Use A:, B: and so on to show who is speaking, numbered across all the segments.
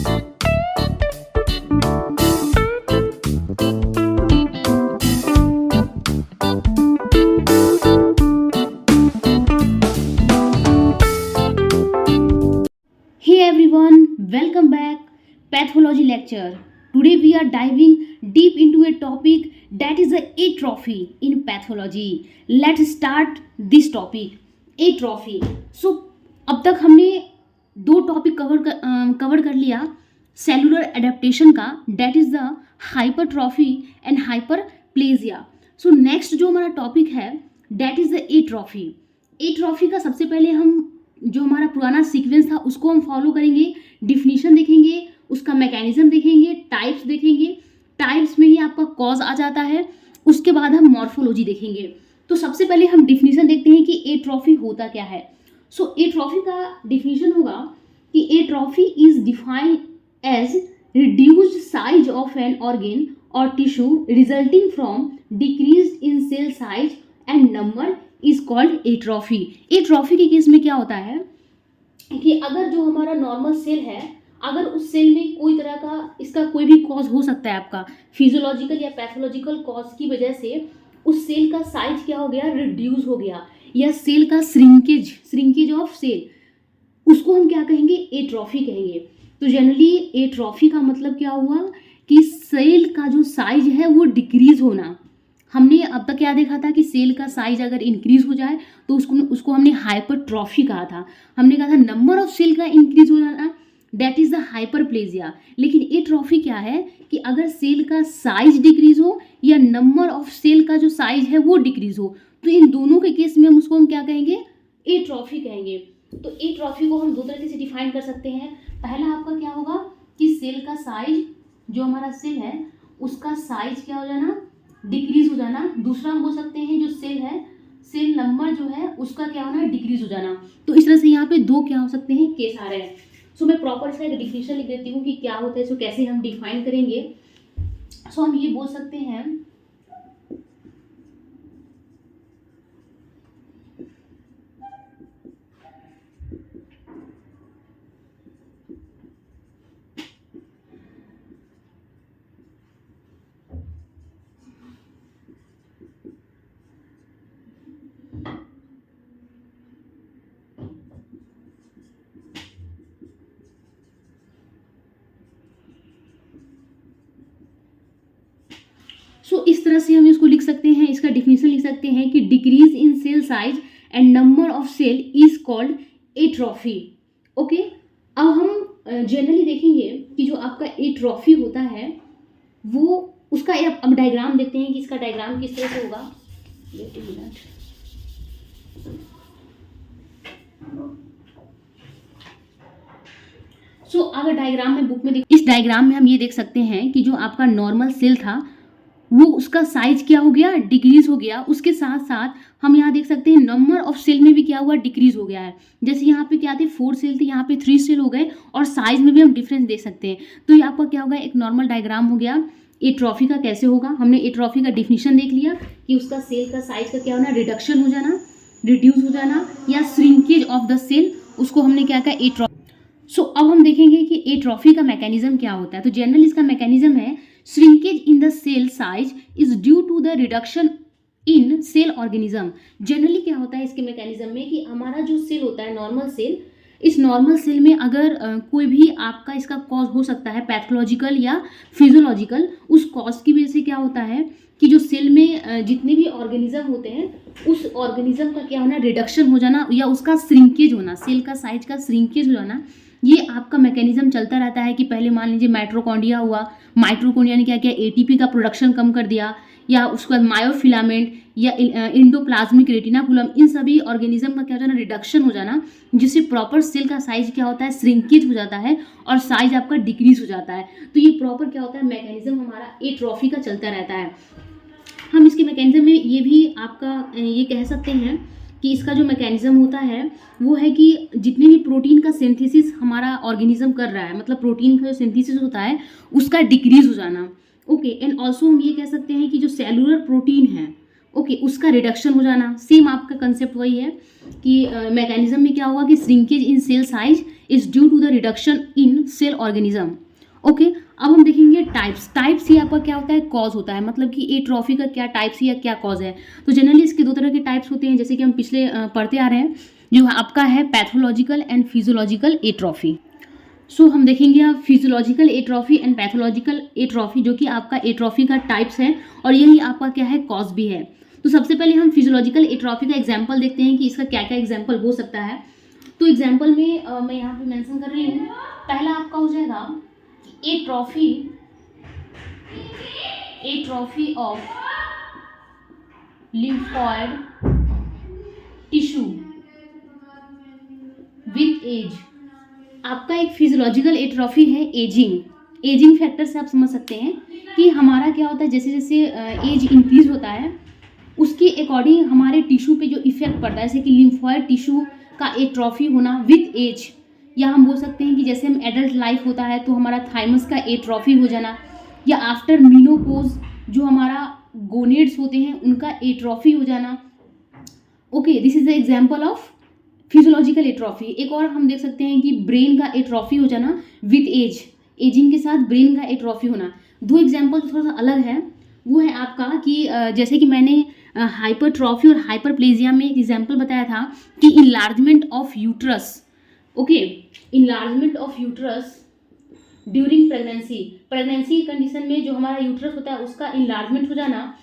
A: Hey everyone, welcome back. Pathology lecture. Today we are diving deep into a topic that is the atrophy in pathology. Let's start this topic. Atrophy. So अब तक हमने दो topic cover कर लिया cellular adaptation का, that is the hypertrophy and hyperplasia. So next जो हमारा topic है that is the atrophy. Atrophy का सबसे पहले हम जो हमारा पुराना सीक्वेंस था उसको हम फॉलो करेंगे, डिफिनीशन देखेंगे, उसका मैकेनिज्म देखेंगे, टाइप्स देखेंगे. टाइप्स में ही आपका कॉज आ जाता है. उसके बाद हम मॉर्फोलॉजी देखेंगे. तो सबसे पहले हम डिफिनीशन देखते हैं कि एट्रॉफी होता क्या है. सो एट्रॉफी का डिफिनीशन होगा कि atrophy is defined as reduced size of an organ और tissue resulting from decrease in cell size and number is called atrophy. Atrophy के केस में क्या होता है कि अगर जो हमारा नॉर्मल सेल है, अगर उस सेल में कोई तरह का इसका कोई भी कॉज हो सकता है, आपका फिजियोलॉजिकल या पैथोलॉजिकल कॉज की वजह से उस सेल का साइज क्या हो गया, रिड्यूस हो गया, या सेल का श्रिंकेज ऑफ सेल, उसको हम क्या कहेंगे, एट्रॉफी कहेंगे. तो जनरली एट्रॉफी का मतलब क्या हुआ कि सेल का जो साइज है वो डिक्रीज होना. हमने अब तक क्या देखा था कि सेल का साइज अगर इंक्रीज हो जाए तो उसको हमने हाइपरट्रॉफी कहा था. हमने कहा था नंबर ऑफ सेल का इंक्रीज हो जाना, दैट इज द हाइपरप्लेजिया. लेकिन एट्रॉफी क्या है कि अगर सेल का साइज डिक्रीज हो या नंबर ऑफ सेल का जो साइज है वो डिक्रीज हो, तो इन दोनों के केस में हम क्या कहेंगे, एट्रॉफी कहेंगे. तो एट्रॉफी को हम दो तरीके से डिफाइन कर सकते हैं. पहला आपका क्या होगा कि सेल का साइज, जो हमारा सेल है उसका साइज क्या हो जाना, डिक्रीज हो जाना. दूसरा हम बोल सकते हैं जो सेल है, सेल नंबर जो है उसका क्या होना, डिक्रीज हो जाना. तो इस तरह से यहाँ पे दो क्या हो सकते हैं, केस आ रहे हैं. सो मैं प्रॉपर इसका एक डिफिनेशन लिख देती हूँ कि क्या होता है, इसको कैसे हम डिफाइन करेंगे. सो हम ये बोल सकते हैं इस तरह से हम इसको लिख सकते हैं, इसका डिफिनेशन लिख सकते हैं कि decrease in cell size and number of cell is called atrophy. Okay, अब हम जनरली देखेंगे कि जो आपका एट्रॉफी होता है वो उसका अब डायग्राम देखते हैं कि इसका डायग्राम किस तरह से होगा. अगर डायग्राम में बुक में इस डायग्राम में हम ये देख सकते हैं कि जो आपका नॉर्मल सेल था वो उसका साइज क्या हो गया, डिक्रीज हो गया. उसके साथ साथ हम यहाँ देख सकते हैं नंबर ऑफ सेल में भी क्या हुआ, डिक्रीज हो गया है. जैसे यहाँ पे क्या थे, 4 सेल थे, यहाँ पे 3 सेल हो गए, और साइज में भी हम डिफरेंस देख सकते हैं. तो ये आपका क्या होगा, एक नॉर्मल डायग्राम हो गया. एट्रॉफी का कैसे होगा, हमने एट्रॉफी का डिफिनीशन देख लिया कि उसका सेल का साइज का क्या होना, रिडक्शन हो जाना, रिड्यूस हो जाना, या श्रिंकेज ऑफ द सेल, उसको हमने क्या कहा, एट्रॉफी. अब हम देखेंगे कि एट्रॉफी का मैकेनिज्म क्या होता है. तो जनरल इसका मैकेनिज्म है shrinkage in the cell size is due to the reduction in cell organism. Generally क्या होता है इसके मैकेनिज्म में कि हमारा जो सेल होता है नॉर्मल सेल, इस नॉर्मल सेल में अगर कोई भी आपका इसका कॉज हो सकता है पैथोलॉजिकल या फिजियोलॉजिकल, उस कॉज की वजह से क्या होता है कि जो सेल में जितने भी ऑर्गेनिज्म होते हैं उस ऑर्गेनिज्म का क्या होना, रिडक्शन हो जाना, या उसका श्रिंकेज होना, सेल का साइज का श्रिंकेज हो जाना. ये आपका मैकेनिज्म चलता रहता है कि पहले मान लीजिए माइटोकॉन्ड्रिया हुआ, माइटोकॉन्ड्रिया ने क्या किया, एटीपी का प्रोडक्शन कम कर दिया, या उसके बाद मायोफिलामेंट या इंडोप्लाज्मिक रेटिनाकुलम, इन सभी ऑर्गेनिज्म का क्या हो जाना, रिडक्शन हो जाना, जिससे प्रॉपर सेल का साइज क्या होता है, श्रिंकेज हो जाता है और साइज आपका डिक्रीज हो जाता है. तो ये प्रॉपर क्या होता है, मैकेनिज्म हमारा एट्रॉफी का चलता रहता है. हम इसके मैकेनिज्म में ये भी आपका ये कह सकते हैं कि इसका जो मैकेनिज्म होता है वो है कि जितने भी प्रोटीन का सिंथेसिस हमारा ऑर्गेनिज्म कर रहा है, मतलब प्रोटीन का जो सिंथेसिस होता है उसका डिक्रीज हो जाना. ओके, एंड ऑल्सो हम ये कह सकते हैं कि जो सेलुलर प्रोटीन है ओके, उसका रिडक्शन हो जाना। सेम आपका कंसेप्ट वही है कि मैकेनिज्म में क्या होगा कि shrinkage in cell size is due to the reduction in cell organism. Okay, अब हम देखेंगे टाइप्स ही आपका क्या होता है, कॉज होता है, मतलब कि एट्रोफी का क्या टाइप्स या क्या कॉज है। तो जनरली इसके दो तरह के टाइप्स होते हैं, जैसे कि हम पिछले पढ़ते आ रहे हैं, जो आपका है पैथोलॉजिकल एंड फिजियोलॉजिकल एट्रोफी। सो हम देखेंगे अब physiological atrophy and pathological atrophy, जो कि आपका एट्रोफी का टाइप्स है और यही आपका क्या है, कॉज भी है। तो सबसे पहले हम फिजियोलॉजिकल एट्रोफी का एग्जांपल देखते हैं कि इसका क्या क्या एग्जांपल हो सकता है। तो एग्जांपल में मैं यहाँ पे मेंशन कर रही हूँ, पहला आपका हो जाएगा atrophy of lymphoid tissue with age. आपका एक फिजियोलॉजिकल एट्रोफी है एजिंग फैक्टर से आप समझ सकते हैं कि हमारा क्या होता है, जैसे जैसे एज इंक्रीज होता है उसके अकॉर्डिंग हमारे टिश्यू पे जो इफेक्ट पड़ता है, जैसे कि लिम्फोइड टिश्यू का एट्रोफी होना विथ एज, या हम बोल सकते हैं कि जैसे हम एडल्ट लाइफ होता है तो हमारा थाइमस का एट्रोफी हो जाना, या आफ्टर मीनोपोज जो हमारा गोनेड्स होते हैं उनका एट्रोफी हो जाना। Okay, this is the example of physiological atrophy. एक और हम देख सकते हैं कि ब्रेन का एट्रोफी हो जाना विथ एजिंग के साथ ब्रेन का एट्रोफी होना। दो एग्जांपल थोड़ा सा अलग है, वो है आपका कि जैसे कि मैंने हाइपरट्रॉफी और हाइपरप्लेजिया में एक एग्जांपल बताया था कि enlargement of uterus. Okay, enlargement of uterus during pregnancy की कंडीशन में जो हमारा यूट्रस होता है उसका इनलार्जमेंट हो जाना।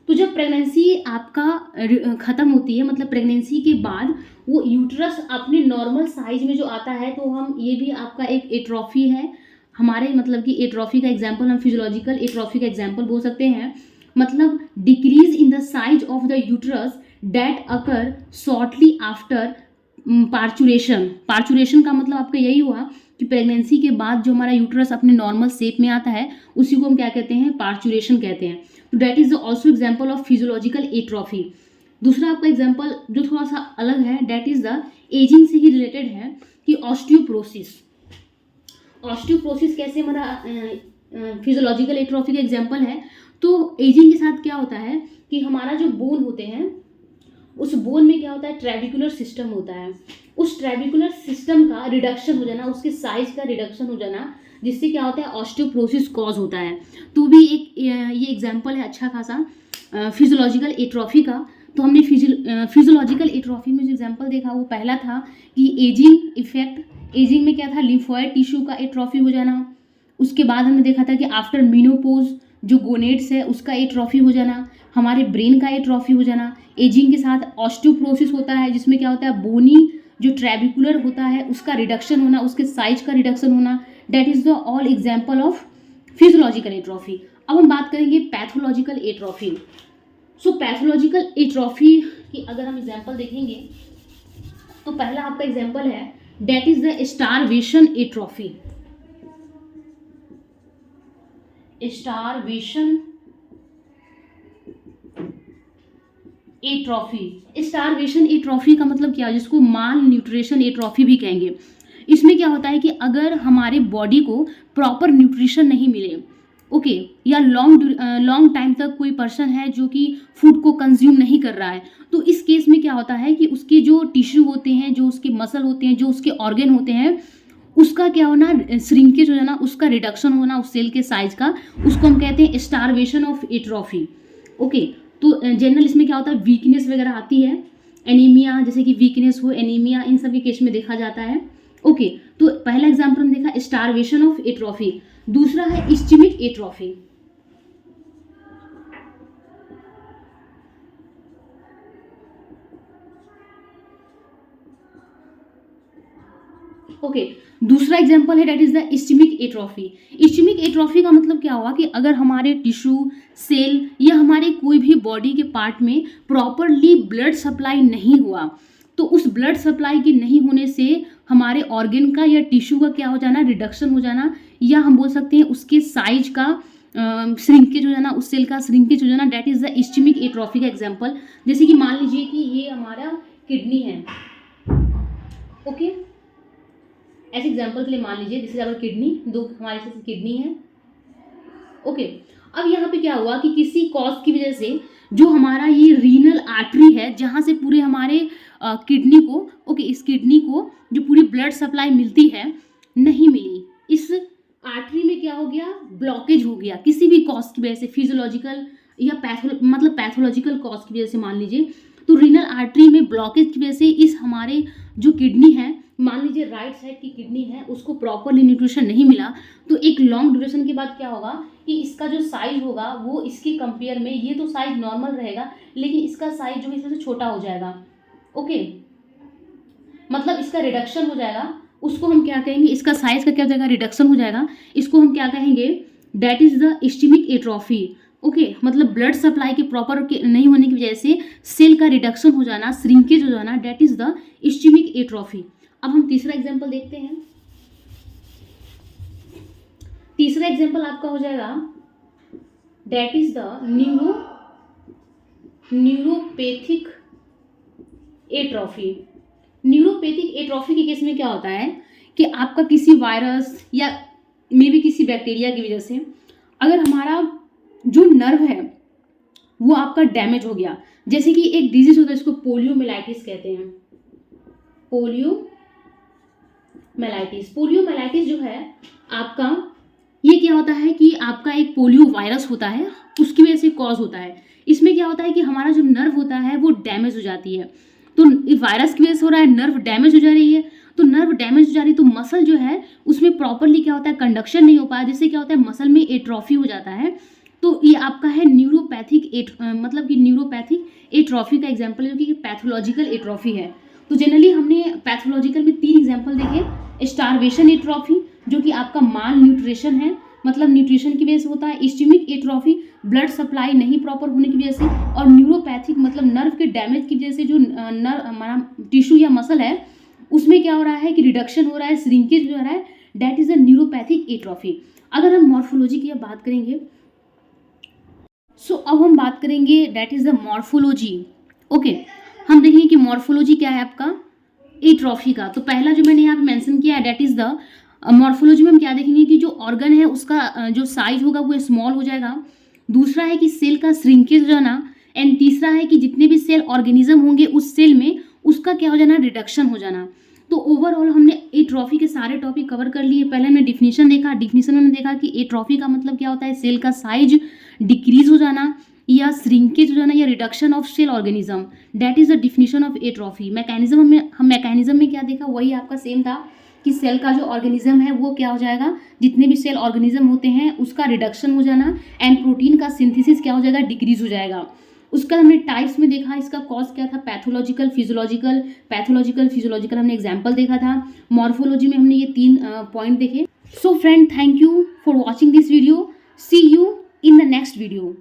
A: तो जब प्रेगनेंसी आपका ख़त्म होती है, मतलब प्रेगनेंसी के बाद वो यूट्रस अपने नॉर्मल साइज में जो आता है, तो हम ये भी आपका एक एट्रोफी है हमारे, मतलब कि एट्रोफी का एग्जांपल हम फिजियोलॉजिकल एट्रोफी का एग्जांपल बोल सकते हैं। मतलब decrease in the size of the uterus that occur shortly after parturition का मतलब आपका यही हुआ कि प्रेगनेंसी के बाद जो हमारा यूट्रस अपने नॉर्मल शेप में आता है उसी को हम क्या कहते हैं, पार्चुरेशन कहते हैं। तो that is also example of physiological atrophy. दूसरा आपका एग्जाम्पल जो थोड़ा सा अलग है, दैट इज द एजिंग से ही रिलेटेड है कि ऑस्टियोप्रोसिस कैसे हमारा फिजियोलॉजिकल एट्रोफी का एग्जाम्पल है। तो एजिंग के साथ क्या होता है कि हमारा जो बोन होते हैं उस बोन में क्या होता है, ट्रेबिकुलर सिस्टम होता है, उस ट्रेबिकुलर सिस्टम का रिडक्शन हो जाना, उसके साइज का रिडक्शन हो जाना, जिससे क्या होता है, ऑस्टियोप्रोसिस कॉज होता है। तो भी एक ये एग्जांपल है अच्छा खासा फिजियोलॉजिकल एट्रोफी का। तो हमने फिजियोलॉजिकल एट्रोफी में जो एग्जांपल देखा वो पहला था कि एजिंग इफेक्ट, एजिंग में क्या था, लिम्फोइड टिश्यू का एट्रोफी हो जाना। उसके बाद हमने देखा था कि आफ्टर मीनोपोज जो गोनेड्स है उसका एट्रोफी हो जाना, हमारे ब्रेन का एट्रोफी हो जाना। एजिंग के साथ ऑस्टियोप्रोसिस होता है जिसमें क्या होता है, बोनी जो ट्रेबिकुलर होता है उसका रिडक्शन होना, उसके साइज का रिडक्शन होना। That is the all example of physiological atrophy. अब हम बात करेंगे पैथोलॉजिकल एट्रोफी। सो पैथोलॉजिकल एट्रोफी की अगर हम एग्जाम्पल देखेंगे तो पहला आपका एग्जाम्पल है that is the starvation atrophy. Starvation atrophy का मतलब क्या है, जिसको माल न्यूट्रिशन एट्रोफी भी कहेंगे। इसमें क्या होता है कि अगर हमारे बॉडी को प्रॉपर न्यूट्रिशन नहीं मिले, ओके, या लॉन्ग टाइम तक कोई पर्सन है जो कि फूड को कंज्यूम नहीं कर रहा है, तो इस केस में क्या होता है कि उसके जो टिश्यू होते हैं, जो उसके मसल होते हैं, जो उसके ऑर्गन होते हैं, उसका क्या होना, श्रिंकेज हो जाना, उसका रिडक्शन होना उस सेल के साइज का, उसको हम कहते हैं स्टारवेशन ऑफ एट्रोफी। ओके, तो जनरल इसमें क्या होता है, वीकनेस वगैरह आती है, एनीमिया, जैसे कि वीकनेस हो, एनीमिया, इन सब के केस में देखा जाता है। ओके, तो पहला एग्जाम्पल हम देखा स्टारवेशन ऑफ एट्रोफी। दूसरा है इस्चेमिक एट्रोफी। ओके, दूसरा एग्जाम्पल है that is the ischaemic atrophy. Ischaemic atrophy का मतलब क्या हुआ कि अगर हमारे टिश्यू, सेल या हमारे कोई भी बॉडी के पार्ट में प्रॉपरली ब्लड सप्लाई नहीं हुआ, तो उस ब्लड सप्लाई के नहीं होने से हमारे ऑर्गन का या टिश्यू का क्या हो जाना, रिडक्शन हो जाना, या हम बोल सकते हैं उसके साइज का श्रिंकेज हो जाना, उस सेल का श्रिंकेज हो जाना। That is the ischaemic atrophy का एग्जाम्पल। जैसे कि मान लीजिए कि ये हमारा किडनी है, ओके, ऐसे एग्जाम्पल के लिए मान लीजिए दिस इज आवर किडनी, दो हमारे साथ किडनी है, ओके, अब यहाँ पे क्या हुआ कि किसी कॉज की वजह से जो हमारा ये रीनल आर्टरी है, जहाँ से पूरे हमारे किडनी को, ओके, इस किडनी को जो पूरी ब्लड सप्लाई मिलती है, नहीं मिली। इस आर्टरी में क्या हो गया, ब्लॉकेज हो गया किसी भी कॉज की वजह से, फिजियोलॉजिकल या पैथोलॉजिकल कॉज की वजह से मान लीजिए। तो रीनल आर्टरी में ब्लॉकेज की वजह से इस हमारे जो किडनी है, मान लीजिए राइट साइड की किडनी है, उसको प्रॉपरली न्यूट्रिशन नहीं मिला, तो एक लॉन्ग ड्यूरेशन के बाद क्या होगा कि इसका जो साइज होगा वो इसके कंपेयर में, ये तो साइज नॉर्मल रहेगा लेकिन इसका साइज जो है इससे छोटा हो जाएगा। ओके, मतलब इसका रिडक्शन हो जाएगा। उसको हम क्या कहेंगे, इसका साइज का क्या हो जाएगा, रिडक्शन हो जाएगा। इसको हम क्या कहेंगे, that is the ischaemic atrophy. Okay, मतलब ब्लड सप्लाई के प्रॉपर नहीं होने की वजह से सेल का रिडक्शन हो जाना, श्रिंकेज हो जाना, that is the ischaemic atrophy. अब हम तीसरा एग्जांपल देखते हैं। तीसरा एग्जांपल आपका हो जाएगा that is the neuropathic atrophy. Neuropathic atrophy के केस में क्या होता है कि आपका किसी वायरस या मे बी किसी बैक्टीरिया की वजह से अगर हमारा जो नर्व है वो आपका डैमेज हो गया, जैसे कि एक डिजीज होता है इसको पोलियोमेलाइटिस कहते हैं। पोलियोमेलाइटिस जो है आपका, ये क्या होता है कि आपका एक पोलियो वायरस होता है, उसकी वजह से कॉज होता है। इसमें क्या होता है कि हमारा जो नर्व होता है वो डैमेज हो जाती है। तो वायरस की वजह से हो रहा है, नर्व डैमेज हो जा रही है, तो नर्व डैमेज हो जा रही है तो मसल जो है उसमें प्रॉपरली क्या होता है, कंडक्शन नहीं हो पाया, जिससे क्या होता है मसल में एट्रोफी हो जाता है। तो ये आपका है मतलब कि न्यूरोपैथिक एट्रोफी का एग्जाम्पल है, जो कि पैथोलॉजिकल एट्रोफी है। तो जनरली हमने पैथोलॉजिकल में 3 एग्जाम्पल देखे। स्टारवेशन एट्रोफी जो कि आपका माल न्यूट्रिशन है, मतलब न्यूट्रिशन की वजह से होता है। इस्चेमिक एट्रोफी ब्लड सप्लाई नहीं प्रॉपर होने की वजह से। और न्यूरोपैथिक मतलब नर्व के डैमेज की वजह से जो नर्व हमारा टिश्यू या मसल है उसमें क्या हो रहा है कि रिडक्शन हो रहा है, श्रिंकेज हो रहा है, that is a neuropathic atrophy. अगर हम मॉर्फोलॉजी की बात करेंगे, अब हम बात करेंगे that is the morphology. Okay, हम देखेंगे कि मॉर्फोलॉजी क्या है आपका एट्रोफी का। तो पहला जो मैंने यहाँ पे मेंशन किया है दैट इज द मॉर्फोलॉजी में हम क्या देखेंगे कि जो ऑर्गन है उसका जो साइज होगा वो स्मॉल हो जाएगा। दूसरा है कि सेल का श्रिंकेज हो जाना। एंड तीसरा है कि जितने भी सेल ऑर्गेनिज्म होंगे उस सेल में उसका क्या हो जाना, रिडक्शन हो जाना। तो ओवरऑल हमने एट्रोफी के सारे टॉपिक कवर कर लिए। पहले हमने डिफिनीशन देखा, डिफिनीशन में देखा कि एट्रोफी का मतलब क्या होता है, सेल का साइज डिक्रीज हो जाना या श्रिंकेज हो जाना या reduction of cell organism, that is the definition of atrophy. Mechanism में क्या देखा, वही आपका सेम था कि सेल का जो ऑर्गेनिज्म है वो क्या हो जाएगा, जितने भी सेल ऑर्गेनिज्म होते हैं उसका रिडक्शन हो जाना एंड प्रोटीन का सिंथेसिस क्या हो जाएगा, डिक्रीज हो जाएगा। उसका हमने टाइप्स में देखा, इसका कॉज क्या था, पैथोलॉजिकल फिजियोलॉजिकल हमने एग्जाम्पल देखा था। मॉर्फोलॉजी में हमने ये 3 पॉइंट देखे। So friend, thank you for watching this video. See you in the next video.